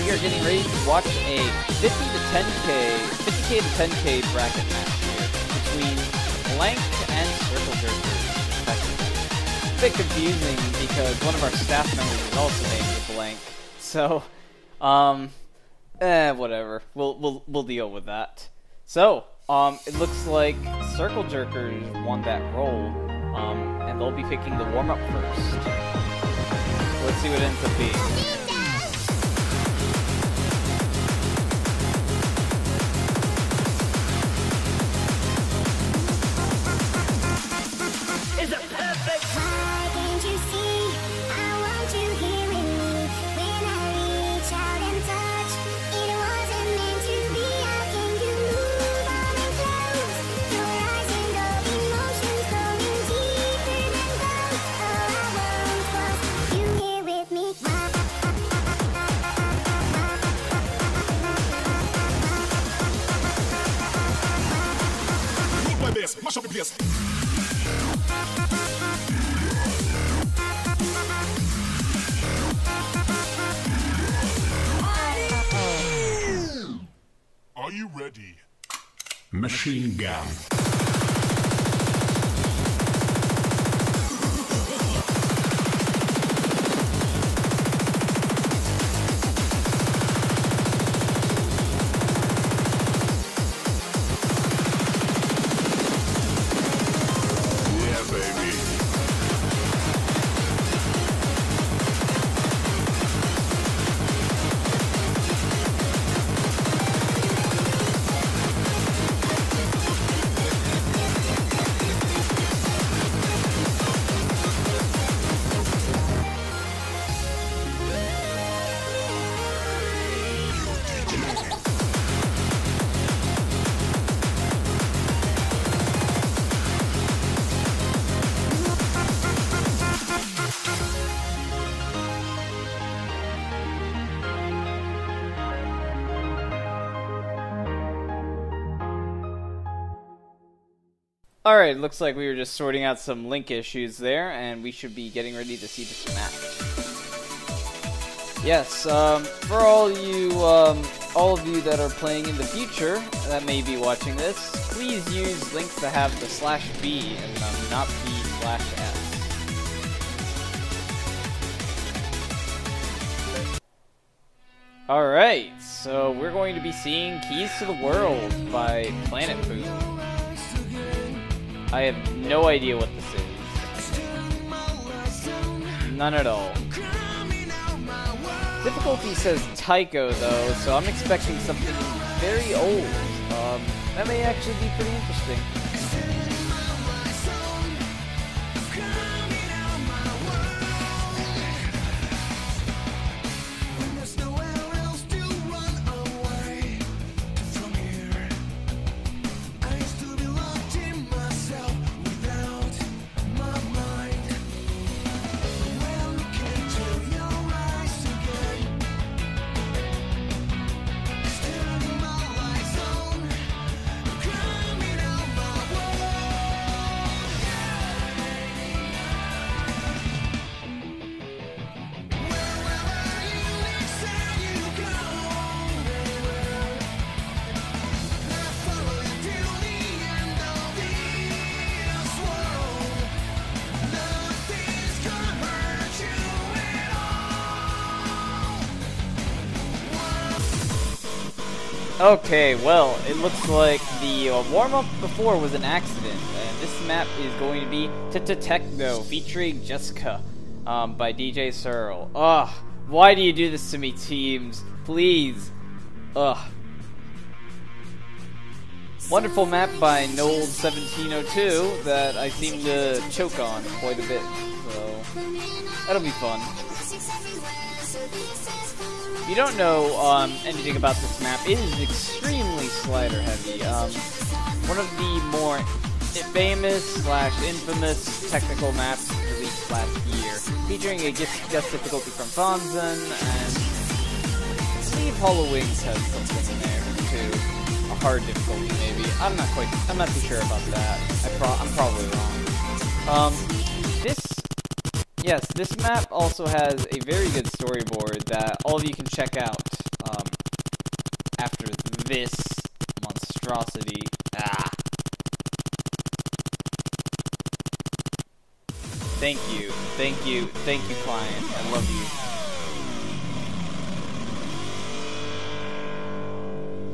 we are getting ready to watch a 50 to 10K, 50K to 10K bracket match here between Blank and CircleJerkers, respectively. It's a bit confusing because one of our staff members is also named Blank, so whatever. We'll deal with that. So, it looks like CircleJerkers won that role, and they'll be picking the warm-up first. Let's see what it ends up being. Mash up the place. Are you ready? Machine gun. Alright, looks like we were just sorting out some link issues there, and we should be getting ready to see this match. Yes, for all of you that are playing in the future that may be watching this, please use links that have the /B and not B/S. Alright, so we're going to be seeing Keys to the World by Planet Food. I have no idea what this is. None at all. Difficulty says Taiko though, so I'm expecting something very old. That may actually be pretty interesting. Okay, well, it looks like the warm-up before was an accident, and this map is going to be Techno featuring Jessica by DJ Searle. Ugh, why do you do this to me, teams? Please. Ugh. Wonderful map by Nold1702 that I seem to choke on quite a bit, so that'll be fun. If you don't know anything about this map, it is extremely slider heavy. One of the more famous/infamous technical maps released last year, featuring a guest difficulty from Fonzen, and I believe Hollow Wings has something in there too. A hard difficulty maybe. I'm not too sure about that. I'm probably wrong. This map also has a very good storyboard that all of you can check out. Thank you, client. I love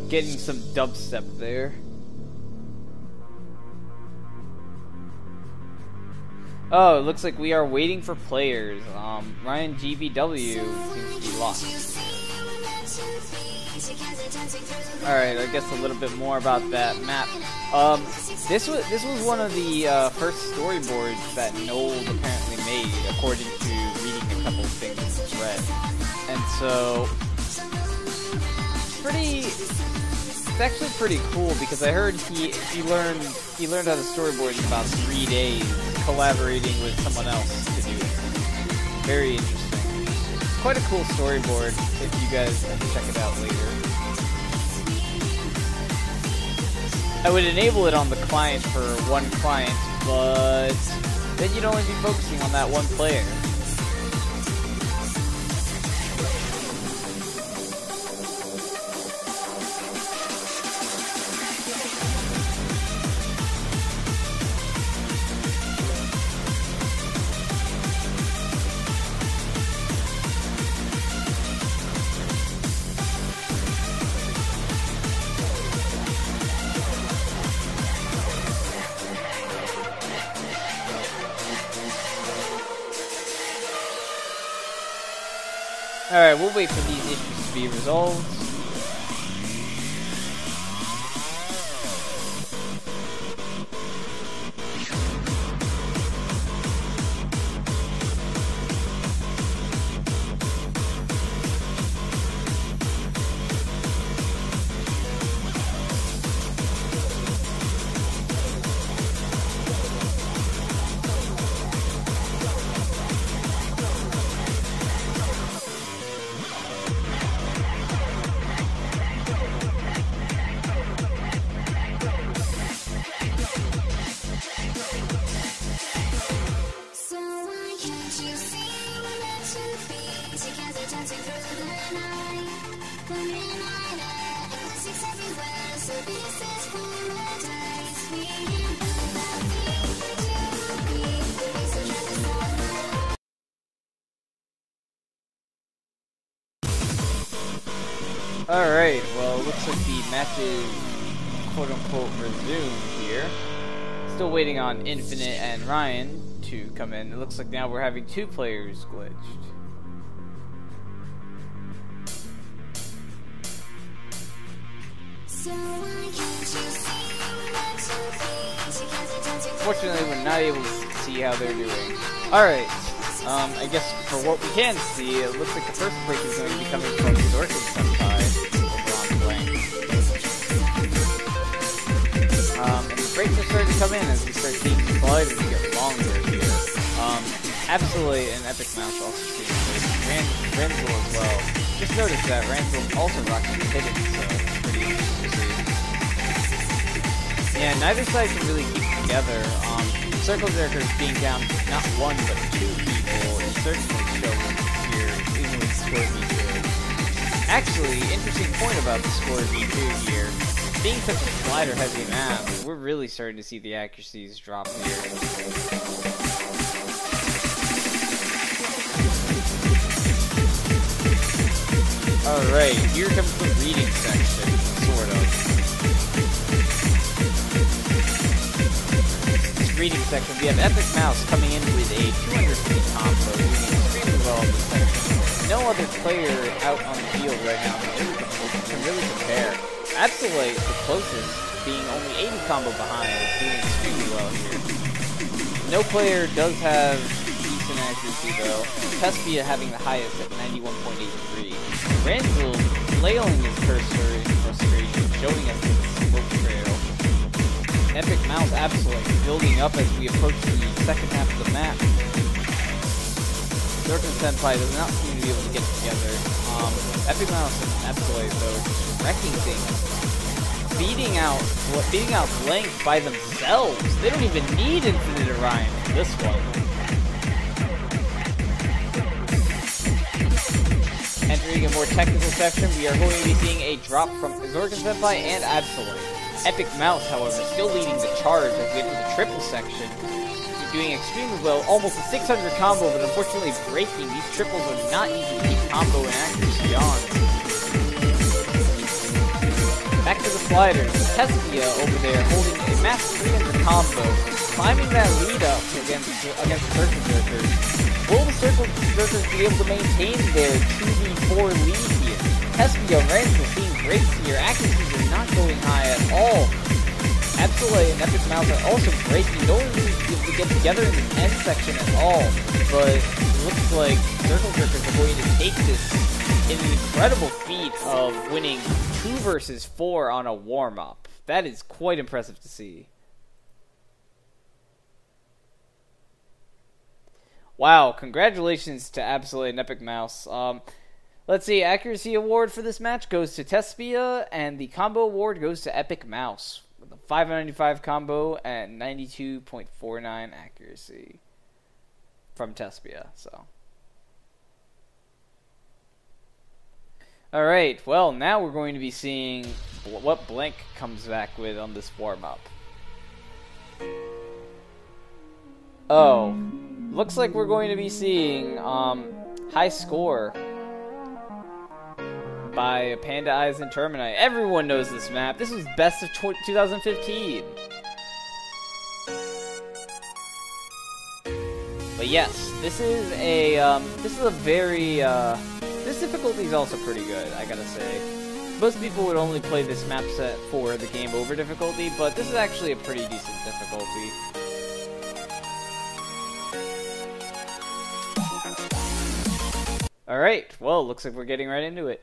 you. Getting some dubstep there. Oh, it looks like we are waiting for players. Ryan GBW seems to be lost. Alright, I guess a little bit more about that map. This was one of the first storyboards that Noel apparently made, according to reading a couple of things in the thread. And so, it's actually pretty cool because I heard he learned how to storyboard in about 3 days, collaborating with someone else to do it. Very interesting. It's quite a cool storyboard if you guys want to check it out later. I would enable it on the client for one client, but then you'd only be focusing on that one player. Alright, we'll wait for these issues to be resolved. Alright, well, it looks like the match is quote-unquote resumed here. Still waiting on Infinite and Ryan to come in. It looks like now we're having 2 players glitched. Fortunately, we're not able to see how they're doing. Alright, I guess for what we can see, it looks like the first break is going to be coming from CircleJerkers over on Blank. And the breaks are starting to come in as we start seeing the sliders get longer here. Absolutely, and Epic Mouse also seeing Ranzel as well. Just noticed that Ranzel also rocking the hidden, so it's pretty interesting to see. Yeah, neither side can really keep it together. CircleJerkers being down not 1 but 2 people is certainly showing here, even with the score V2. Actually, interesting point about the score V2 here. Being such a slider-heavy map, we're really starting to see the accuracies drop here. Alright, here comes the reading section, sort of. Reading section, we have Epic Mouse coming in with a 200 feet combo, doing extremely well in this section. No other player out on the field right now can really compare. Absolute, the closest, being only 80 combo behind, is doing extremely well here. No player does have decent accuracy though. Tespia having the highest at 91.83. Ranzel flailing his cursor in frustration, showing us the smoke trail. Epic Mouse Absolute building up as we approach the second half of the map. Circus Senpai does not seem to be able to get together. Epic Mouse and Absolute though just wrecking things. Beating out Blank by themselves. They don't even need Infinite Orion for this one. Entering a more technical section, we are going to be seeing a drop from Zorkin Senpai and Absolute. Epic Mouse, however, still leading the charge as we enter the triple section. doing extremely well. Almost a 600 combo, but unfortunately breaking. These triples are not easy to keep combo and accuracy on. Back to the sliders. Testia over there holding a massive 300 combo, climbing that lead up against CircleJerkers. Will the CircleJerkers be able to maintain their 2v4 lead here? Testia and Ransom seeing breaks here. Accuracies are not going high at all. Absolute and Epic Mouse are also breaking. No one really able to get together in the end section at all. But it looks like CircleJerkers are going to take this in an incredible feat of winning 2 versus 4 on a warm-up. That is quite impressive to see. Wow, congratulations to Absolute and Epic Mouse. Let's see, accuracy award for this match goes to Tespia, and the combo award goes to Epic Mouse with a 595 combo and 92.49 accuracy from Tespia. So, all right. Well, now we're going to be seeing what Blank comes back with on this warm-up. Oh, looks like we're going to be seeing high score by Panda Eyes and Terminite. Everyone knows this map. This was best of 2015. But yes, this is a very this difficulty is also pretty good, I gotta say. Most people would only play this map set for the game over difficulty, but this is actually a pretty decent difficulty. Alright, well, looks like we're getting right into it.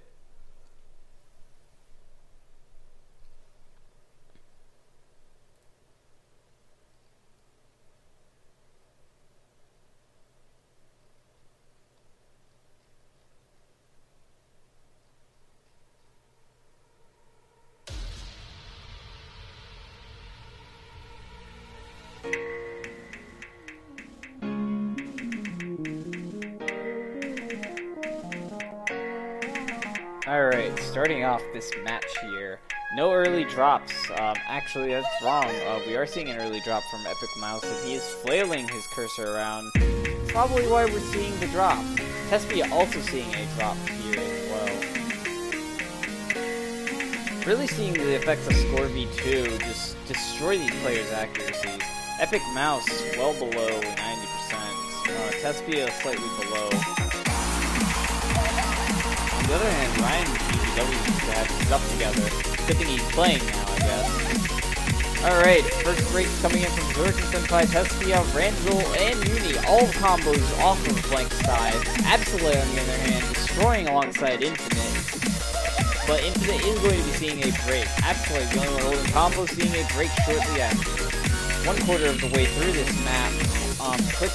Alright, starting off this match here. No early drops. Actually, that's wrong. We are seeing an early drop from Epic Mouse, and he is flailing his cursor around. Probably why we're seeing the drop. Tespia also seeing a drop here as well. Really seeing the effects of Score V2 just destroy these players' accuracies. Epic Mouse well below 90%. Tespia slightly below. On the other hand, Ryan BBW needs to have his stuff together. Good thing he's playing now, I guess. Alright, first break coming in from Zerkin Senpai, Tespia, Randall, and Uni. All combos off of Blank's side. Absolute, on the other hand, destroying alongside Infinite. But Infinite is going to be seeing a break. Absolute, the only one holding combo, seeing a break shortly after. 1/4 of the way through this map,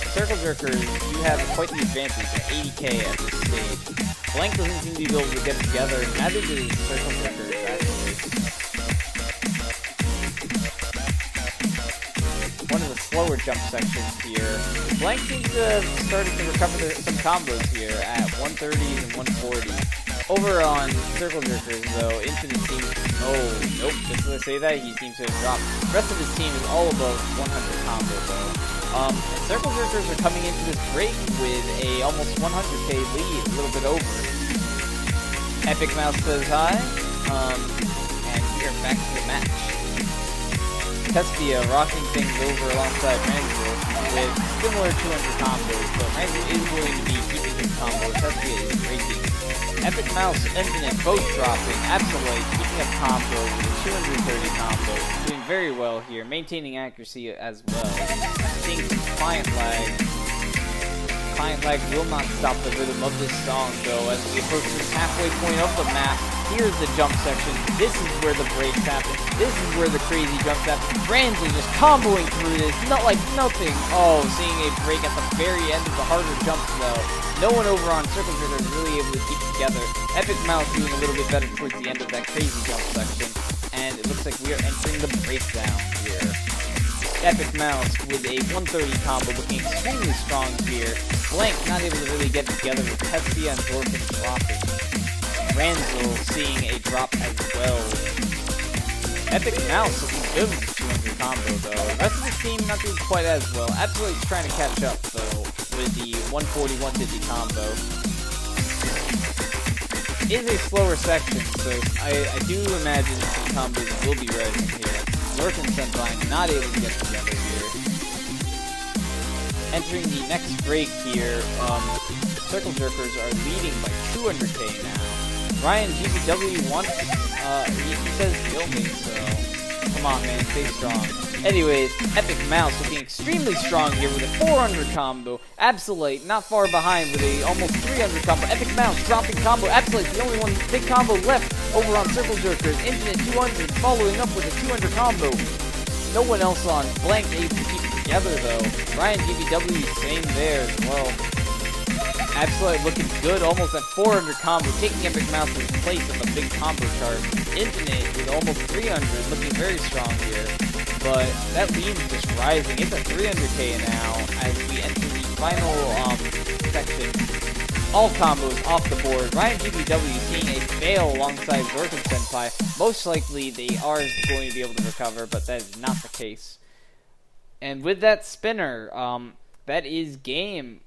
CircleJerkers, you have quite the advantage at 80k at this stage. Blank doesn't seem to be able to get it together, neither does CircleJerkers, actually. One of the slower jump sections here. Blank seems to have started to recover some combos here at 130s and 140. Over on CircleJerkers, though, Infinite seems... Oh, nope, just as I say that, he seems to have dropped. The rest of his team is all above 100 combo, though. CircleJerkers are coming into this break with a almost 100k lead, a little bit over. Epic Mouse says hi, and we are back to the match. Tespia rocking things over alongside Ranzel with similar 200 combos, but Ranzel is going to be keeping his combo. Tespia is breaking. Epic Mouse, Infinite, both dropping. Absolute keeping up combo with a 230 combo. Doing very well here, maintaining accuracy as well. Seeing some client lag. Client lag will not stop the rhythm of this song, though, as we approach this halfway point of the map. Here's the jump section. This is where the breaks happen. This is where the crazy jumps happen. Ransley just comboing through this, not like nothing. Oh, seeing a break at the very end of the harder jumps, though. No one over on CircleJerkers is really able to keep it together. Epic Mouse doing a little bit better towards the end of that crazy jump section. And it looks like we are entering the breakdown here. Epic Mouse with a 130 combo looking extremely strong here. Blank not able to really get it together with Tespia and Zorkin dropping. Ranzel seeing a drop as well. Epic Mouse looking good with 200 200 combo, though. The rest of the team not doing quite as well. Absolute's trying to catch up, though, with the 140, 150 combo. It is a slower section, so I do imagine some combos will be rising here. Zerk and Senpai not able to get together here. Entering the next break here, CircleJerkers are leading by 200k now. Ryan GBW wants, he says kill me, so come on man, stay strong. Anyways, Epic Mouse looking extremely strong here with a 400 combo. Absolute not far behind with a almost 300 combo. Epic Mouse dropping combo. Absolute the only one big combo left over on CircleJerkers. Infinite 200 following up with a 200 combo. No one else on Blank able to keep it together though. Ryan GBW same there as well. Absolute looking good, almost at 400 combo, taking Epic Mouse's place on the big combo chart. Infinite with almost 300, looking very strong here. But that lead is just rising. It's at 300k now as we enter the final section. All combos off the board. Ryan GBW seeing a fail alongside Zerk and Senpai. Most likely they are going to be able to recover, but that is not the case. And with that spinner, that is game.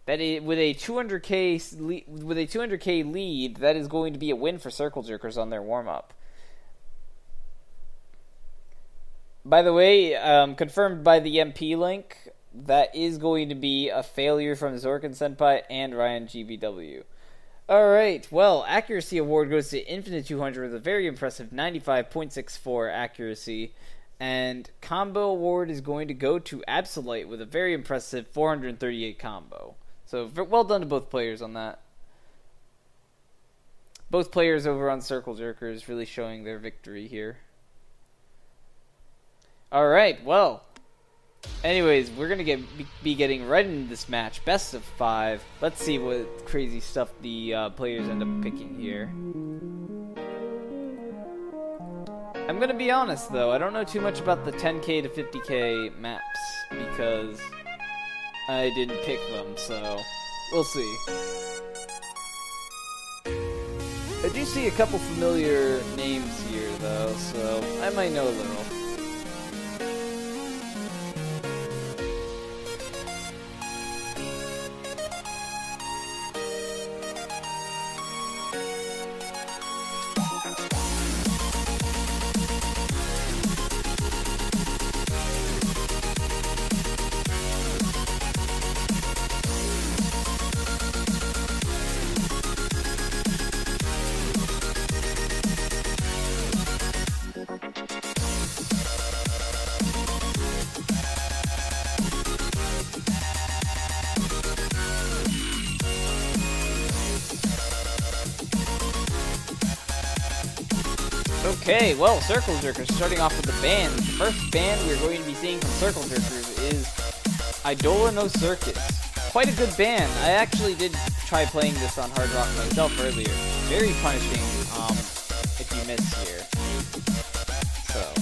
That is with a 200k lead. That is going to be a win for CircleJerkers on their warm up. By the way, confirmed by the MP link, that is going to be a failure from Zerk and Senpai and Ryan GBW. Alright, well, accuracy award goes to Infinite 200 with a very impressive 95.64 accuracy. And combo award is going to go to Absolute with a very impressive 438 combo. So, well done to both players on that. Both players over on CircleJerkers really showing their victory here. Alright, well. Anyways, we're going to be getting right into this match. Best of 5. Let's see what crazy stuff the players end up picking here. I'm going to be honest, though. I don't know too much about the 10k to 50k maps because I didn't pick them, so we'll see. I do see a couple familiar names here, though, so I might know a little. Okay, well, CircleJerkers starting off with the band. The first band we're going to be seeing from CircleJerkers is Idola No Circus. Quite a good band. I actually did try playing this on Hard Rock myself earlier. Very punishing if you miss here. So.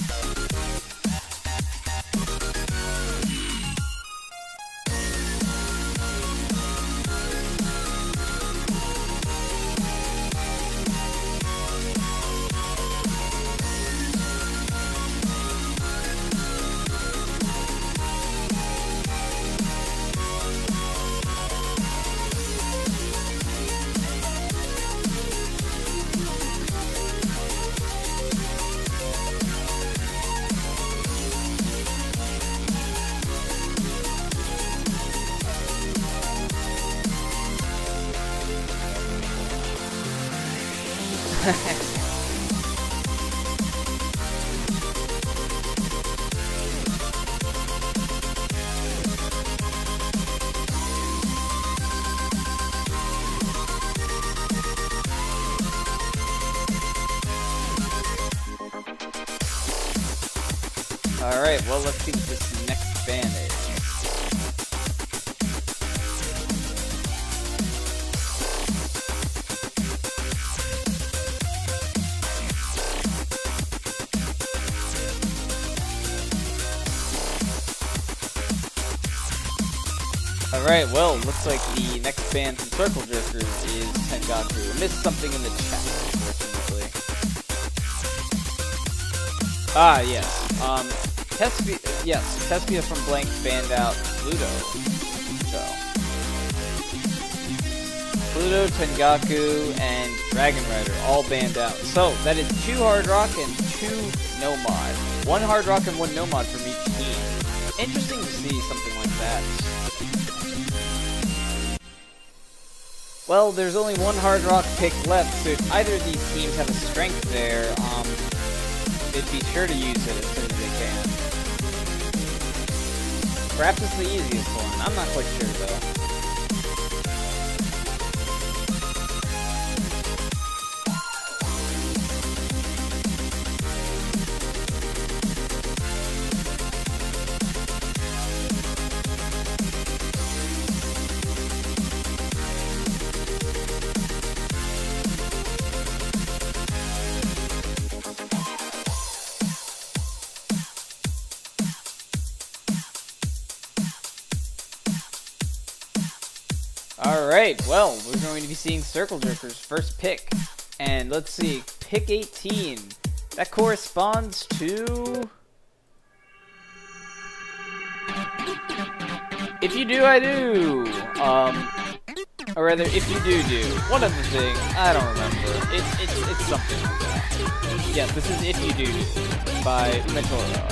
Alright, well, let's see what this next band is. Alright, well, looks like the next band from CircleJerkers is Tengaku. I missed something in the chat, unfortunately. Ah, yes. Tespia from Blank banned out Pluto. So Pluto, Tengaku, and Dragon Rider all banned out. So that is 2 Hard Rock and 2 No Mod. 1 Hard Rock and 1 No Mod from each team. Interesting to see something like that. Well, there's only 1 Hard Rock pick left, so if either of these teams have a strength there, they'd be sure to use it as soon as they can. Perhaps it's the easiest one. I'm not quite sure though. Alright, well, we're going to be seeing CircleJerkers' first pick. And let's see, pick 18. That corresponds to... If you do, I do. Or rather, if you do. One other thing, I don't remember. It's something like that. Yes, this is If You Do by Umetoro.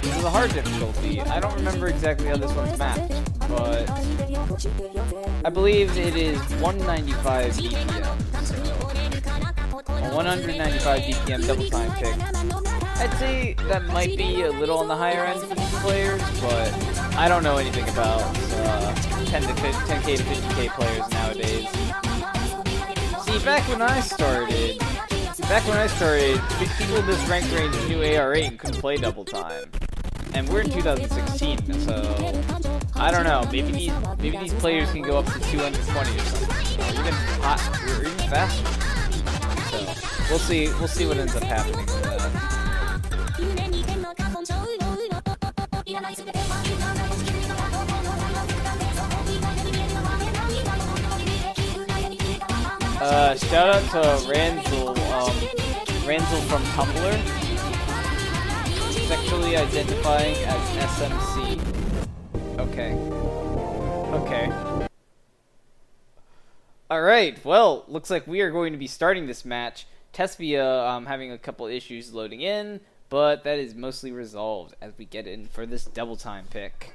This is a hard difficulty. I don't remember exactly how this one's mapped, but I believe it is 195 BPM. So a 195 BPM double time pick. I'd say that might be a little on the higher end for these players, but I don't know anything about 10k to 50k players nowadays. See, back when I started, people in this rank range knew AR8 and couldn't play double time. And we're in 2016, so I don't know. Maybe these players can go up to 220 or something, or even faster. So we'll see what ends up happening with that. Shout out to Ranzel from Tumblr. Sexually identifying as SMT. Okay. Alright, well, looks like we are going to be starting this match. Tespia having a couple issues loading in, but that is mostly resolved as we get in for this double time pick.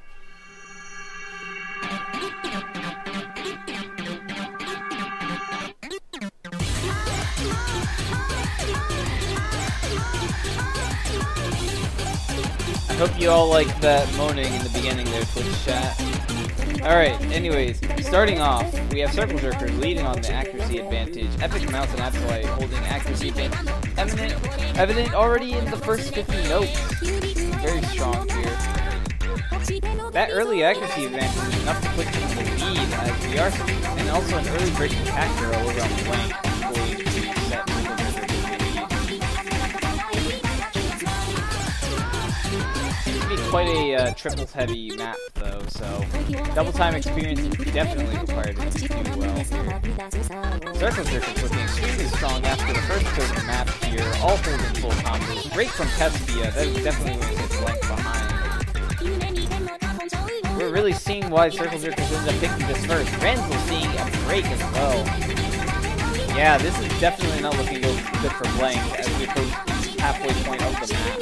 I hope you all like that moaning in the beginning there, Twitch chat. Alright, anyways, starting off, we have CircleJerkers leading on the accuracy advantage. Epic Mounts and Absolute holding accuracy advantage evident already in the first 50 notes. Very strong here. That early accuracy advantage is enough to put them in the lead as we are, and also an early breaking attack girl over on Blank. Quite a triples heavy map though, so double time experience is definitely required to do well here. CircleJerkers looking extremely strong after the first kill of the map here, all holding full combos. Great from Tespia, that is definitely going to get Blank behind. We're really seeing why CircleJerkers ended up picking this first. Ranzel seeing a break as well. Yeah, this is definitely not looking good for Blank as we approach the halfway point of the map.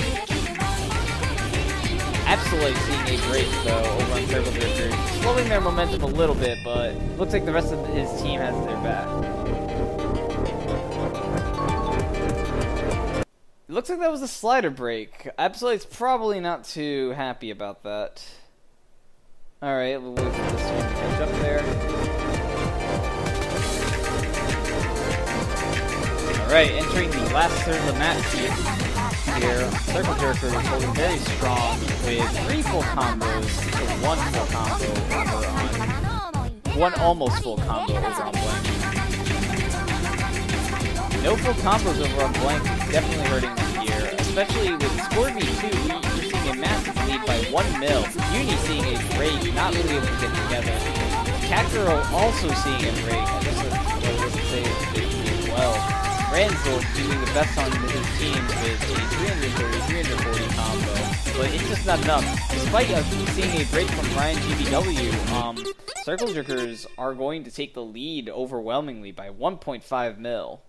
Absolute seeing a break though over on CircleJerkers, slowing their momentum a little bit, but looks like the rest of his team has their back. It looks like that was a slider break. Absolute's probably not too happy about that. Alright, we'll wait for this one to catch up there. Alright, entering the last third of the match here. CircleJerkers is holding very strong with 3 full combos to 1 full combo over on... 1 almost full combo over on Blank. No full combos over on Blank is definitely hurting them here, especially with Scorby 2, we're seeing a massive lead by 1 mil. Uni seeing a break, not really able to get together. Catgirl also seeing a break, I guess what I was say as well. Ranzel doing the best on his team with a 330-340 combo, but it's just not enough. Despite us seeing a break from Ryan GBW, CircleJerkers are going to take the lead overwhelmingly by 1.5 mil.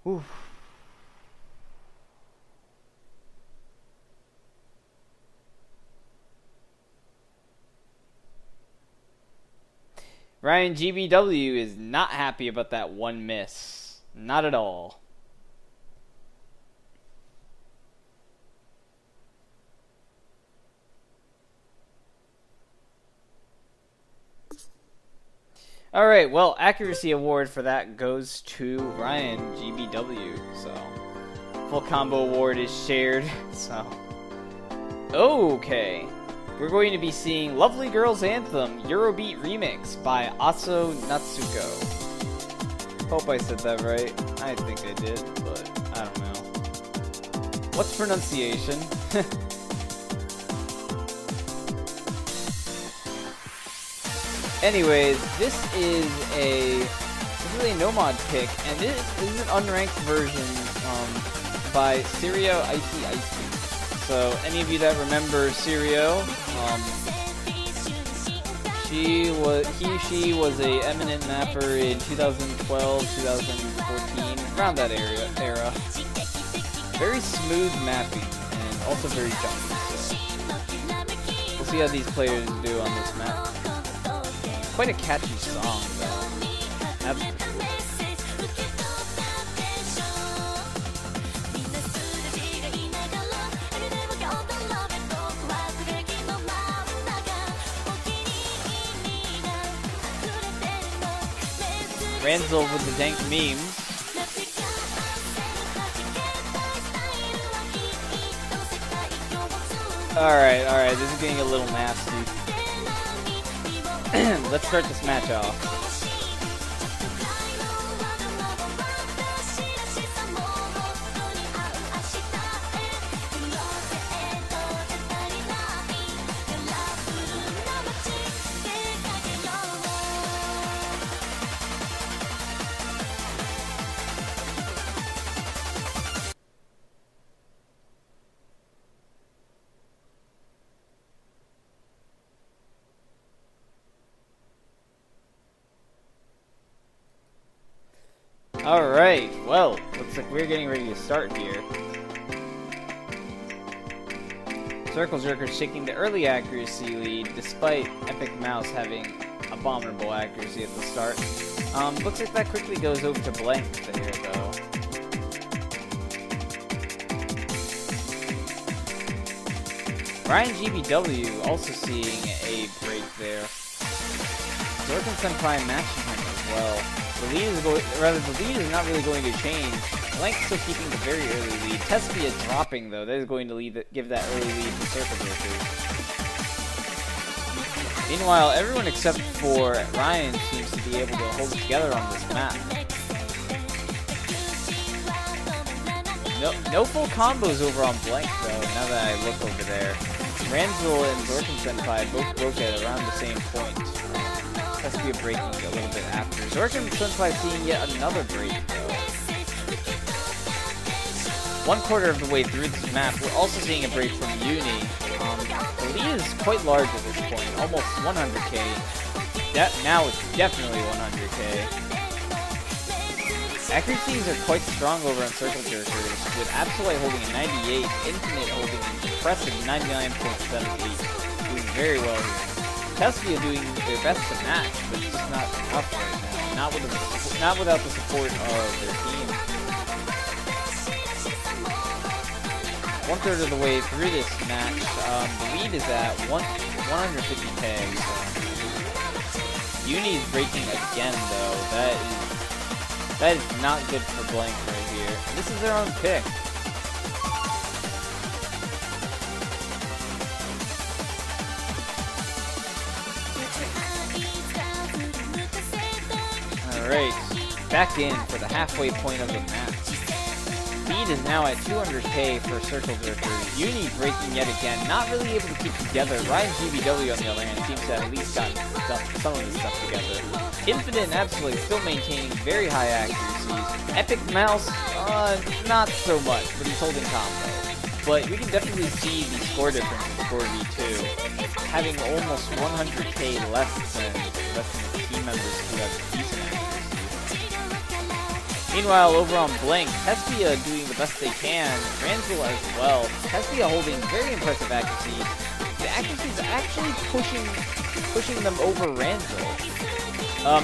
Whew. Ryan GBW is not happy about that one miss. Not at all. Alright, well, accuracy award for that goes to Ryan GBW. So, full combo award is shared. So, okay. We're going to be seeing Lovely Girls Anthem Eurobeat Remix by Aso Natsuko. Hope I said that right. I think I did, but I don't know. What's pronunciation? Anyways, this is a no-mod pick, and this is an unranked version by Sirio Icy Icy. So, any of you that remember Sirio, she was a eminent mapper in 2012, 2014, around that era. Very smooth mapping, and also very jumpy, so we'll see how these players do on this map. Quite a catchy song, though. Absolutely. Ranzel with the dank memes. Alright, this is getting a little nasty. Let's start this match off. Alright, well, looks like we're getting ready to start here. CircleJerkers shaking the early accuracy lead, despite Epic Mouse having abominable accuracy at the start. Looks like that quickly goes over to blank there, though. Ryan GBW also seeing a break there. Dorkin Senpai matching him as well. The lead is not really going to change. Blank still keeping the very early lead. Tespia dropping, though. That is going to give that early lead to CircleJerkers. Meanwhile, everyone except for Ryan seems to be able to hold it together on this map. No full combos over on Blank, though, now that I look over there. Ranzel and Dorkin Senpai both broke at around the same point. Tespia breaking a little bit after. Dorkin Senpai seeing yet another break, though. 1/4 of the way through this map, we're also seeing a break from Uni. The lead is quite large at this point, almost 100k. Now it's definitely 100k. Accuracies are quite strong over on CircleJerkers, with Absolute holding a 98, Infinite holding an impressive 99.78. Doing very well here. Tespia doing their best to match, but it's just not enough right now. Not without the support of their team. 1/3 of the way through this match, the lead is at 150k. So. Uni's breaking again, though. That is not good for Blank right here. This is their own pick. Alright, back in for the halfway point of the match. lead is now at 200k for CircleJerkers. Uni breaking yet again, not really able to keep together. Ryan GBW, on the other hand, seems to have at least gotten some of his stuff together. Infinite and Absolute still maintaining very high accuracies. Epic Mouse, not so much, but he's holding combo. But we can definitely see the score difference in Score V2, having almost 100k less than the team members who have decent accuracy. Meanwhile, over on Blank, Hespia doing the best they can, Ranzel as well. Hespia holding very impressive accuracy. The accuracy is actually pushing them over Ranzel.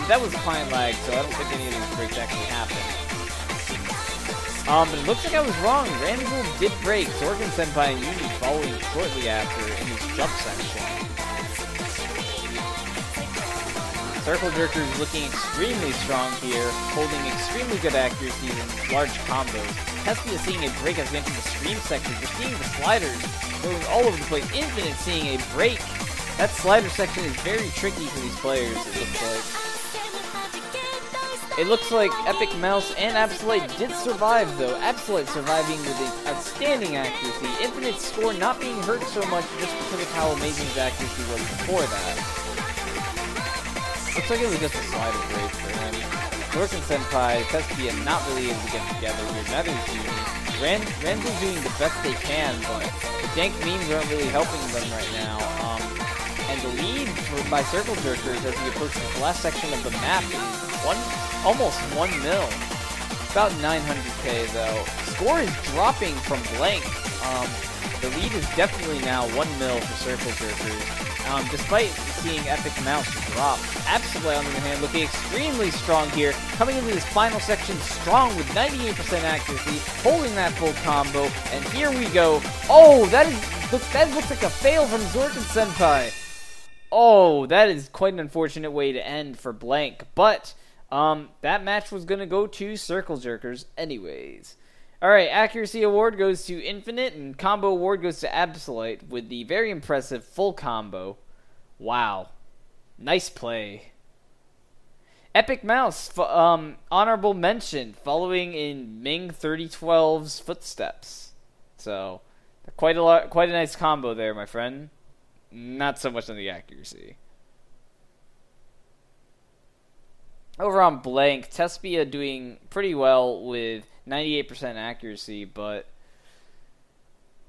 That was client lag, so I don't think any of these breaks actually happened. But it looks like I was wrong. Ranzel did break Zorkin Senpai and Uni following shortly after in his jump section. CircleJerkers looking extremely strong here, holding extremely good accuracies and large combos. Hespia seeing a break as we enter the stream section. We're seeing the sliders going all over the place. Infinite seeing a break. That slider section is very tricky for these players, it looks like. It looks like Epic Mouse and Absolute did survive, though. Absolute surviving with an outstanding accuracy. Infinite's score not being hurt so much just because of how amazing his accuracy was before that. Looks like it was just a slider break for him. Zorkin Senpai, Hespia not really able to get together here. Neither is Uni. Ranzel's doing the best they can, but the dank memes aren't really helping them right now. And the lead by CircleJerkers as we approach the last section of the map is almost 1 mil. About 900k though. Score is dropping from Blank. The lead is definitely now 1 mil for CircleJerkers. Despite seeing Epic Mouse drop. Absolute, on the other hand, looking extremely strong here. Coming into this final section strong with 98% accuracy, holding that full combo. And here we go. Oh, that looks like a fail from Zorkin Senpai. Oh, that is quite an unfortunate way to end for Blank. But that match was going to go to CircleJerkers anyways. Alright, accuracy award goes to Infinite, and combo award goes to Absolute with the very impressive full combo. Wow. Nice play. Epic Mouse, honorable mention, following in Ming 3012's footsteps. So, quite a nice combo there, my friend. Not so much on the accuracy. Over on Blank, Tespia doing pretty well with 98% accuracy, but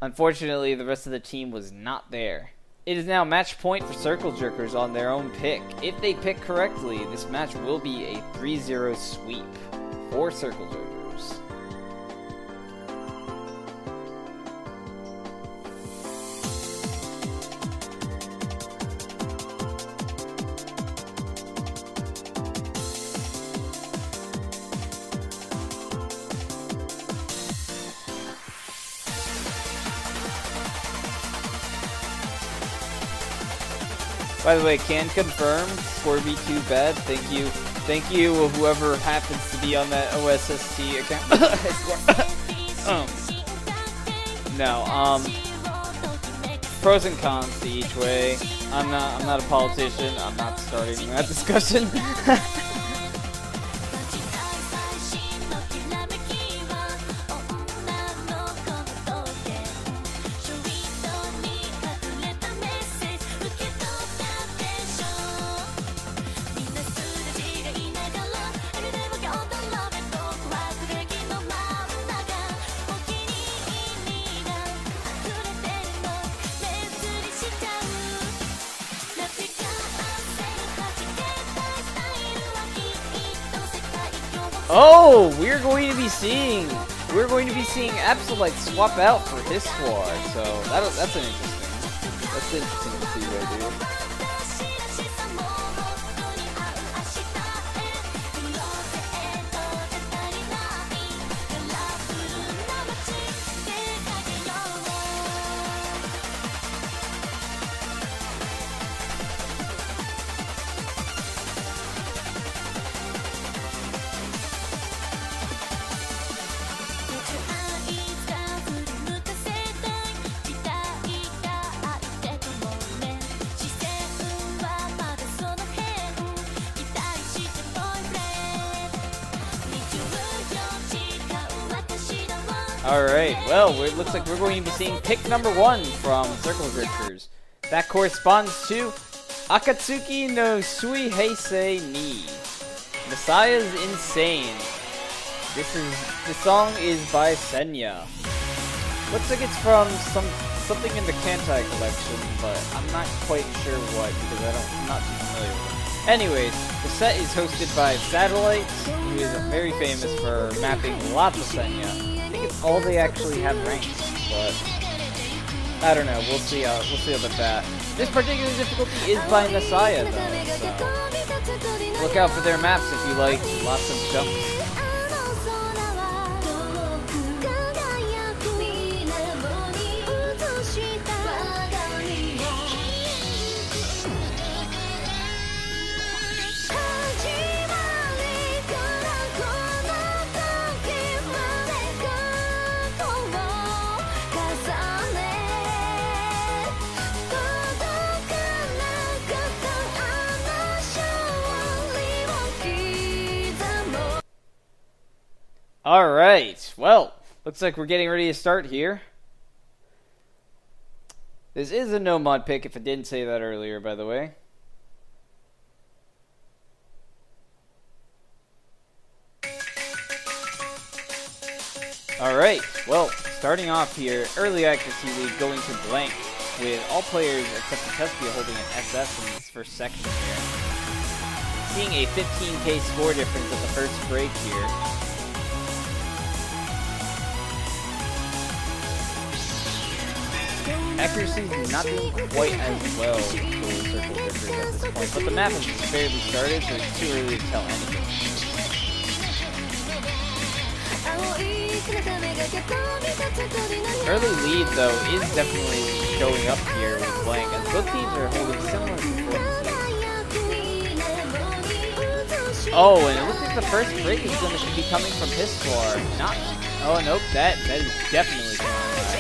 unfortunately the rest of the team was not there. It is now match point for CircleJerkers on their own pick. If they pick correctly, this match will be a 3-0 sweep for CircleJerkers. By the way, can confirm, Score V2 bad. Thank you, whoever happens to be on that OSST account. Pros and cons to each way. I'm not a politician. I'm not starting that discussion. Oh, we're going to be seeing Absolute swap out for his squad. So that's interesting to see right here. Alright, well, it looks like we're going to be seeing pick number 1 from CircleJerkers. That corresponds to Akatsuki no Sui Heisei ni. Messiah's Insane. This song is by Senya. Looks like it's from something in the Kantai collection, but I'm not quite sure what because I'm not too familiar with it. Anyways, the set is hosted by Satellite, who is very famous for mapping lots of Senya. I think it's all they actually have ranked, but I don't know. We'll see about that. This particular difficulty is by Messiah, though, so look out for their maps if you like lots of jumps. Alright, well, looks like we're getting ready to start here. This is a no mod pick, if I didn't say that earlier, by the way. Alright, well, starting off here, early accuracy lead going to blank, with all players except for Tespia holding an SS in this first section here. Seeing a 15k score difference at the first break here. Accuracy is not doing quite as well for CircleJerkers at this point, but the map has barely started, so it's too early to tell anything. Early lead, though, is definitely showing up here with blank, as both teams are holding similar performances. Oh, and it looks like the first break is going to be coming from Histoire. Oh, nope, that is definitely coming by.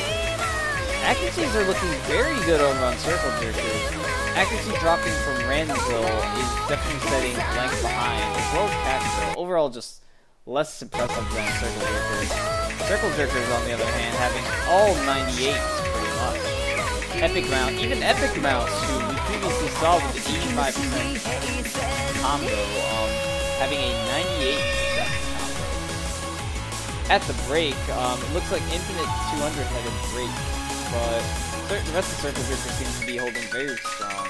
Accuracies are looking very good over on CircleJerkers. Accuracy dropping from Ranzo is definitely setting blank behind, as well as Castro. Overall, just less impressive than CircleJerkers. CircleJerkers, on the other hand, having all 98s pretty much. Epic Mouse, even Epic Mouse, who we previously saw with the 85% combo, having a 98% combo. At the break, it looks like Infinite 200 had a break. But the rest of CircleJerkers seems to be holding very strong.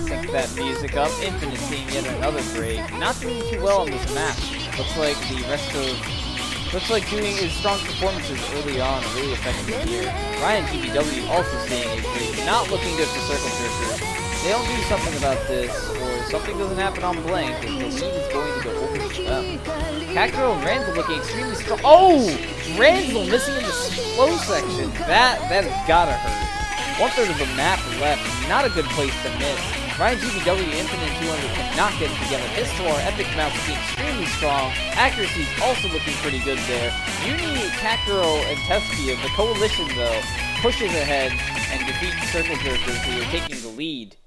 Sync that music up. Infinite seeing yet another break. Not doing too well on this map. Looks like doing his strong performances early on really affecting here. Ryan GBW also seeing a break. Not looking good for CircleJerkers. They don't do something about this, or something doesn't happen on blank, and the lead is going to go over to them. Cacro and Ranzel looking extremely strong. Oh! Ranzel missing in the slow section. That has gotta hurt. 1/3 of the map left. Not a good place to miss. Ryan GBW Infinite 200 cannot get it together. Histoire, Epic Mouse looking extremely strong. Accuracy is also looking pretty good there. Uni, Cacro, and Tespia, the coalition though, pushes ahead and defeats CircleJerkers, who are taking the lead.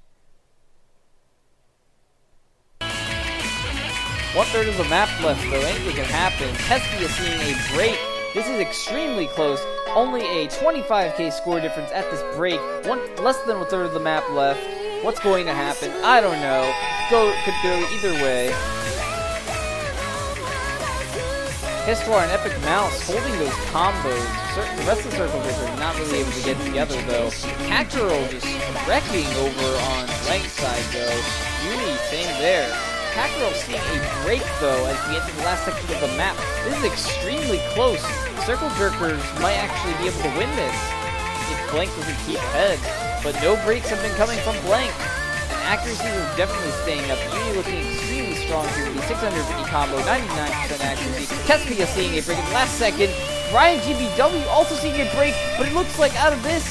1/3 of the map left, though. Anything can happen. Tespia seeing a break. This is extremely close. Only a 25k score difference at this break. Less than 1/3 of the map left. What's going to happen? I don't know. Could go either way. Histoire and Epic Mouse holding those combos. The rest of the CircleJerkers are not really able to get together, though. Cacturel just wrecking over on Blank's side, though. Uni, same there. Cacturel seeing a break, though, as we enter the last section of the map. This is extremely close. CircleJerkers might actually be able to win this if Blank doesn't keep ahead. But no breaks have been coming from Blank. And accuracies are definitely staying up. Uni looking extremely strong here with the 650 combo, 99% accuracy. Tespia seeing a break in the last second. Ryan GBW also seeing a break, but it looks like out of this,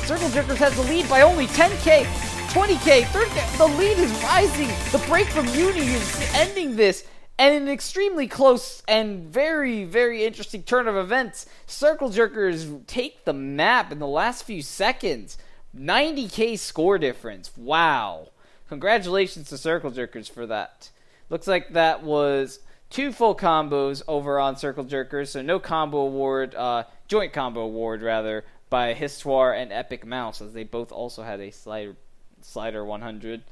CircleJerkers has the lead by only 10k. 20k, 30k, the lead is rising. The break from Uni is ending this. And an extremely close and very, very interesting turn of events. CircleJerkers take the map in the last few seconds. 90k score difference. Wow. Congratulations to CircleJerkers for that. Looks like that was 2 full combos over on CircleJerkers, so no combo award, joint combo award rather, by Histoire and Epic Mouse, as they both also had a slider 100.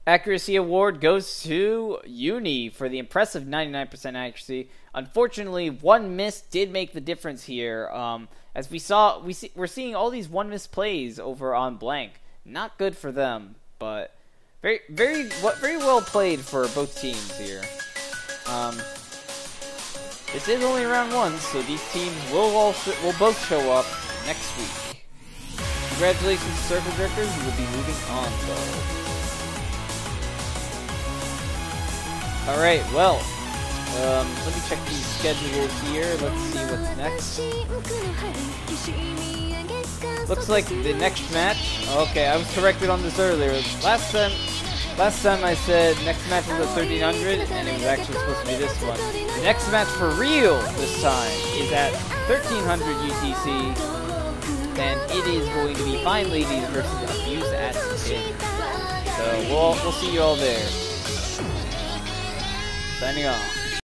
Accuracy award goes to Uni for the impressive 99% accuracy. Unfortunately, one miss did make the difference here. As we're seeing all these one miss plays over on Blank. Not good for them, but very well played for both teams here. This is only round 1, so these teams will both show up next week. Congratulations, CircleJerkers. You will be moving on, though. Alright, well, let me check the schedule here. Let's see what's next. Looks like the next match. Okay, I was corrected on this earlier. Last time I said next match was at 1300, and it was actually supposed to be this one. The next match for real this time is at 1300 UTC, and it is going to be Fine Ladies versus Abuse at 10. So we'll see you all there. Signing off.